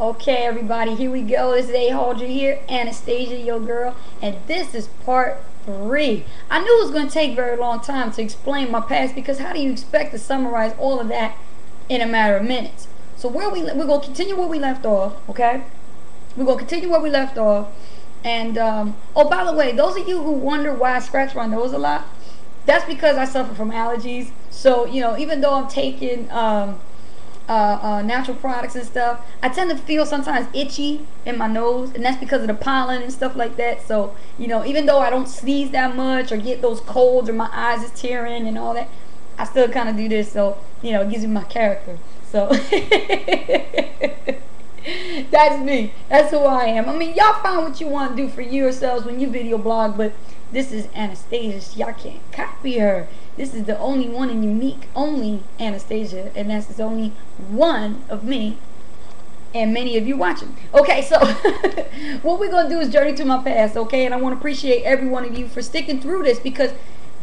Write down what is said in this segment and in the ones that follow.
Okay, everybody, here we go. This is Ahauldri here, Anastasia, your girl, and this is part 3. I knew it was going to take a very long time to explain my past because how do you expect to summarize all of that in a matter of minutes? So we're going to continue where we left off, okay? We're going to continue where we left off. And, oh, by the way, those of you who wonder why I scratch my nose a lot, that's because I suffer from allergies. So, even though I'm taking natural products and stuff, I tend to feel sometimes itchy in my nose, and that's because of the pollen and stuff like that. So even though I don't sneeze that much or get those colds or my eyes is tearing and all that, I still kind of do this. So it gives me my character. So that's me. That's who I am. I mean, y'all find what you want to do for yourselves when you video blog, but this is Anastasia. Y'all can't copy her. This is the only one and unique, only Anastasia, and that's the only one of me and many of you watching. Okay, so what we're going to do is journey to my past, okay? And I want to appreciate every one of you for sticking through this because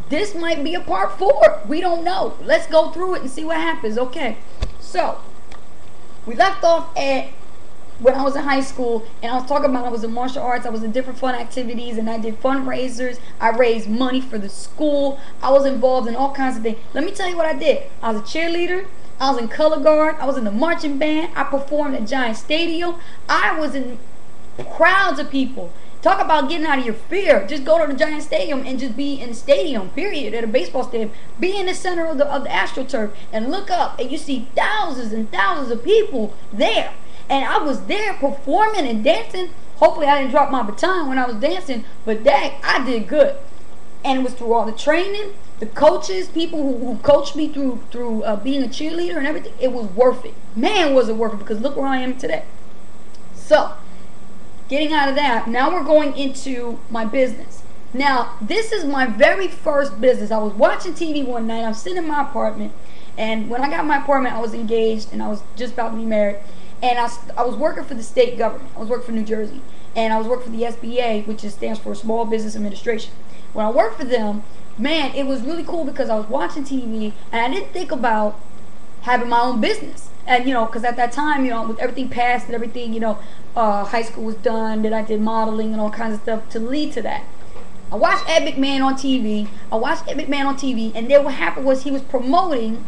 this might be a part 4. We don't know. Let's go through it and see what happens, okay? So, we left off at when I was in high school, and I was talking about I was in martial arts, I was in different fun activities, and I did fundraisers. I raised money for the school. I was involved in all kinds of things. Let me tell you what I did. I was a cheerleader. I was in color guard. I was in the marching band. I performed at Giant Stadium. I was in crowds of people. Talk about getting out of your fear. Just go to the Giant Stadium and just be in the stadium, period, at a baseball stadium. Be in the center of the AstroTurf and look up, and you see thousands and thousands of people there. And I was there performing and dancing. Hopefully I didn't drop my baton when I was dancing, but dang, I did good. And it was through all the training, the coaches, people who coached me through being a cheerleader and everything. It was worth it. Man, was it worth it, because look where I am today. So, getting out of that, now we're going into my business. Now, this is my very first business. I was watching TV one night. I'm sitting in my apartment, and when I got my apartment, I was engaged, and I was just about to be married. And I was working for the state government. I was working for New Jersey. And I was working for the SBA, which stands for Small Business Administration. When I worked for them, man, it was really cool because I was watching TV and I didn't think about having my own business. And, because at that time, with everything passed and everything, high school was done, then I did modeling and all kinds of stuff to lead to that. I watched Ed McMahon on TV. And then what happened was he was promoting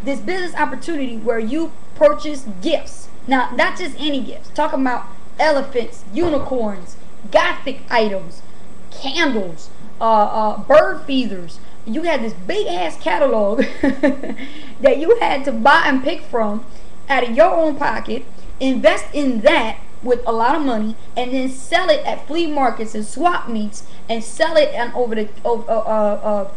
this business opportunity where you purchase gifts. Now, not just any gifts. Talking about elephants, unicorns, gothic items, candles, bird feeders. You had this big ass catalog that you had to buy and pick from out of your own pocket, invest in that with a lot of money, and then sell it at flea markets and swap meets, and sell it and over the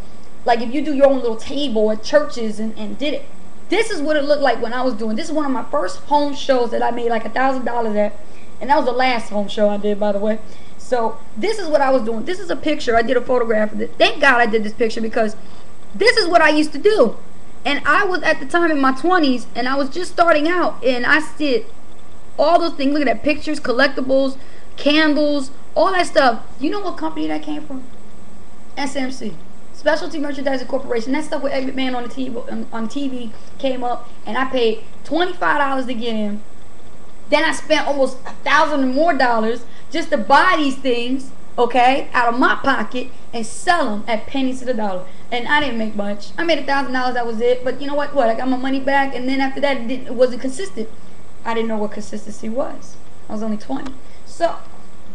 like if you do your own little table at churches and did it. This is what it looked like when I was doing. This is one of my first home shows that I made like $1,000 at. And that was the last home show I did, by the way. So this is what I was doing. This is a picture. I did a photograph of it. Thank God I did this picture because this is what I used to do. And I was at the time in my 20s and I was just starting out. And I did all those things. Look at that. Pictures, collectibles, candles, all that stuff. You know what company that came from? SMC. Specialty Merchandising Corporation. That stuff with Ed McMahon on TV came up, and I paid $25 to get in. Then I spent almost $1,000 and more just to buy these things, okay, out of my pocket and sell them at pennies to the dollar. And I didn't make much. I made $1,000. That was it. But you know what? I got my money back, and then after that, it wasn't consistent. I didn't know what consistency was. I was only 20. So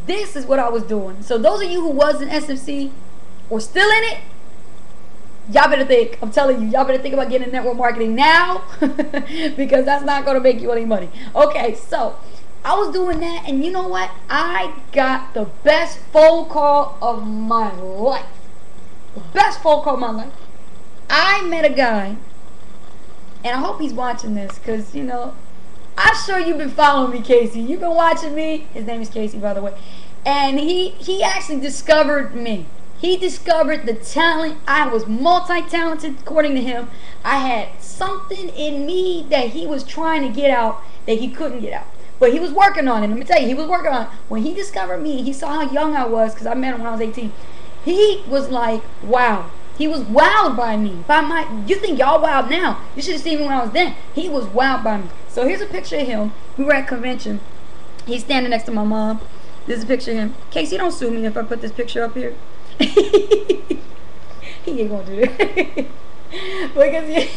this is what I was doing. So those of you who was in SMC or still in it, y'all better think. I'm telling you, y'all better think about getting network marketing now because that's not going to make you any money. Okay, so I was doing that, and you know what? I got the best phone call of my life. The best phone call of my life. I met a guy, and I hope he's watching this because, I'm sure you've been following me, Casey. You've been watching me. His name is Casey, by the way. And he actually discovered me. He discovered the talent. I was multi-talented, according to him. I had something in me that he was trying to get out that he couldn't get out. But he was working on it. Let me tell you, he was working on it. When he discovered me, he saw how young I was, because I met him when I was 18. He was like, wow, He was wowed by me. You think y'all wowed now. You should have seen me when I was then. He was wowed by me. So here's a picture of him. We were at convention. He's standing next to my mom. This is a picture of him. Casey, don't sue me if I put this picture up here. He ain't gonna do that. Because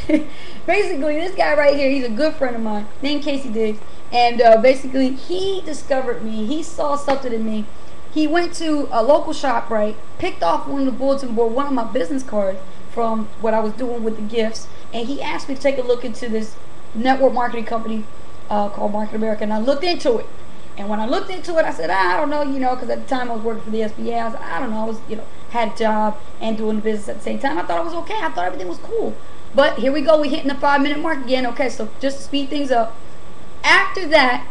basically, this guy right here, he's a good friend of mine, named Casey Diggs. And basically, he discovered me. He saw something in me. He went to a local shop, right? Picked off one of the bulletin board, one of my business cards from what I was doing with the gifts. And he asked me to take a look into this network marketing company called Market America. And I looked into it. And when I looked into it, I said, I don't know, because at the time I was working for the SBA. I was, I don't know, I was, had a job and doing the business at the same time. I thought it was okay. I thought everything was cool. But here we go. We're hitting the 5-minute mark again. Okay, so just to speed things up. After that,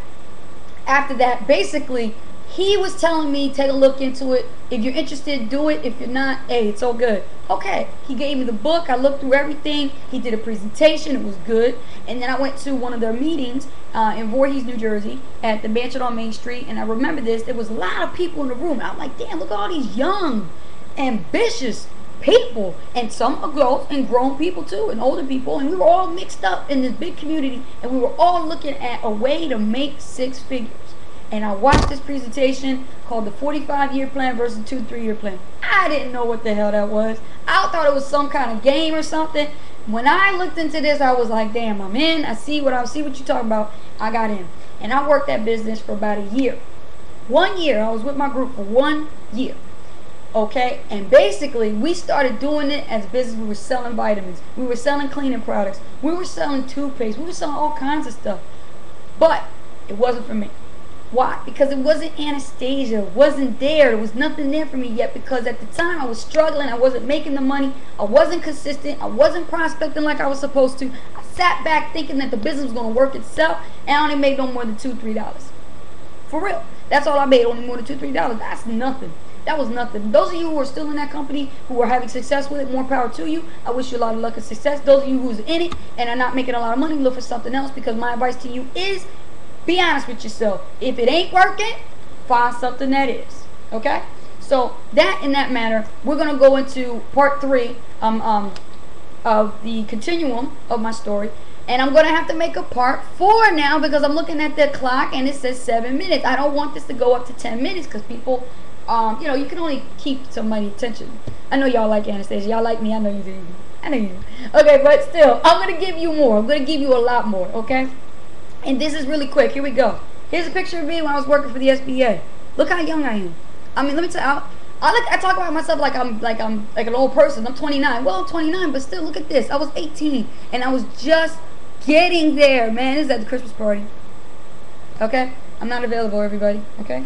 basically, he was telling me, take a look into it. If you're interested, do it. If you're not, hey, it's all good. Okay, he gave me the book. I looked through everything. He did a presentation. It was good. And then I went to one of their meetings in Voorhees, New Jersey, at the mansion on Main Street. And I remember this. There was a lot of people in the room. I'm like, damn, look at all these young, ambitious people. And some adults and grown people too, and older people. And we were all mixed up in this big community. And we were all looking at a way to make 6 figures. And I watched this presentation called the 45-year plan versus 2 3-year plan. I didn't know what the hell that was. I thought it was some kind of game or something. When I looked into this, I was like, damn, I'm in. I see what you're talking about. I got in. And I worked that business for about a year. 1 year. I was with my group for 1 year. Okay? And basically, we started doing it as a business. We were selling vitamins. We were selling cleaning products. We were selling toothpaste. We were selling all kinds of stuff. But it wasn't for me. Why? Because it wasn't Anastasia. It wasn't there. There was nothing there for me yet, because at the time I was struggling. I wasn't making the money. I wasn't consistent. I wasn't prospecting like I was supposed to. I sat back thinking that the business was going to work itself, and I only made no more than $2, $3. For real. That's all I made, only more than $2, $3. That's nothing. That was nothing. Those of you who are still in that company, who are having success with it, more power to you. I wish you a lot of luck and success. Those of you who's in it and are not making a lot of money, look for something else, because my advice to you is, be honest with yourself. If it ain't working, find something that is. Okay? So that in that matter, we're gonna go into part 3 of the continuum of my story, and I'm gonna have to make a part 4 now, because I'm looking at the clock and it says 7 minutes. I don't want this to go up to 10 minutes, because people, you can only keep somebody's attention. I know y'all like Anastasia. Y'all like me. I know you do. I know you do. Okay, but still, I'm gonna give you more. I'm gonna give you a lot more. Okay? And this is really quick. Here we go. Here's a picture of me when I was working for the SBA. Look how young I am. I mean, let me tell you, I talk about myself like I'm an old person. I'm 29. Well, I'm 29, but still, look at this. I was 18, and I was just getting there, man. This is at the Christmas party. Okay? I'm not available, everybody. Okay?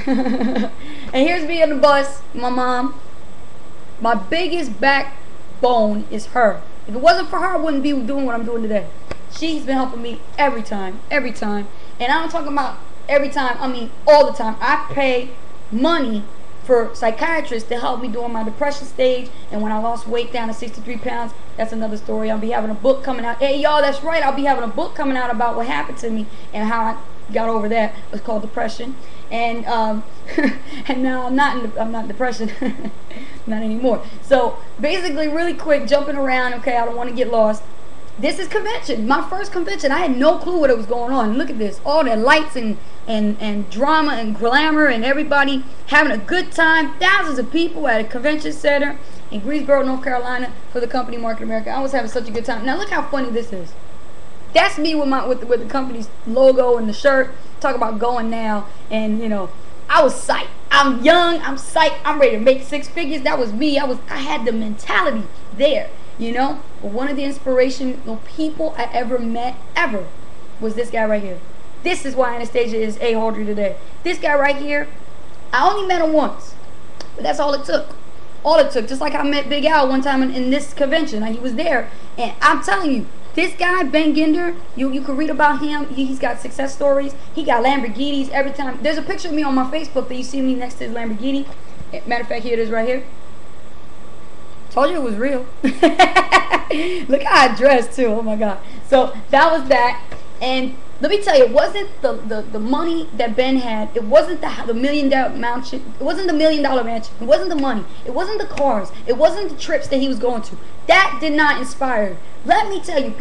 And here's me on the bus, my mom. My biggest backbone is her. If it wasn't for her, I wouldn't be doing what I'm doing today. She's been helping me every time. And I'm talking about every time, I mean all the time. I pay money for psychiatrists to help me during my depression stage, and when I lost weight down to 63 pounds, that's another story. I'll be having a book coming out. Hey, y'all, that's right. I'll be having a book coming out about what happened to me and how I got over that. It's called depression. And and now I'm not depression. Not anymore. So basically, really quick, jumping around, okay, I don't want to get lost. This is convention, my first convention. I had no clue what was going on. Look at this, all the lights and drama and glamour and everybody having a good time. Thousands of people at a convention center in Greensboro, North Carolina, for the company Market America. I was having such a good time. Now look how funny this is. That's me with the company's logo and the shirt. Talk about going now, and I was psyched. I'm young, I'm psyched, I'm ready to make 6 figures. That was me. I had the mentality there. But one of the inspirational people I ever met, was this guy right here. This is why Anastasia is Ahauldri today. This guy right here, I only met him once, but that's all it took. All it took. Just like I met Big Al one time in this convention. He was there, and I'm telling you, this guy, Ben Ginder, you can read about him. He's got success stories. He got Lamborghinis every time. There's a picture of me on my Facebook that you see me next to his Lamborghini. Matter of fact, here it is right here. Told you it was real. Look how I dressed too. Oh my God. So that was that. And Let me tell you, it wasn't the money that Ben had. It wasn't the $1 million mansion. It wasn't the $1 million mansion. It wasn't the money. It wasn't the cars. It wasn't the trips that he was going to. That did not inspire. Let me tell you.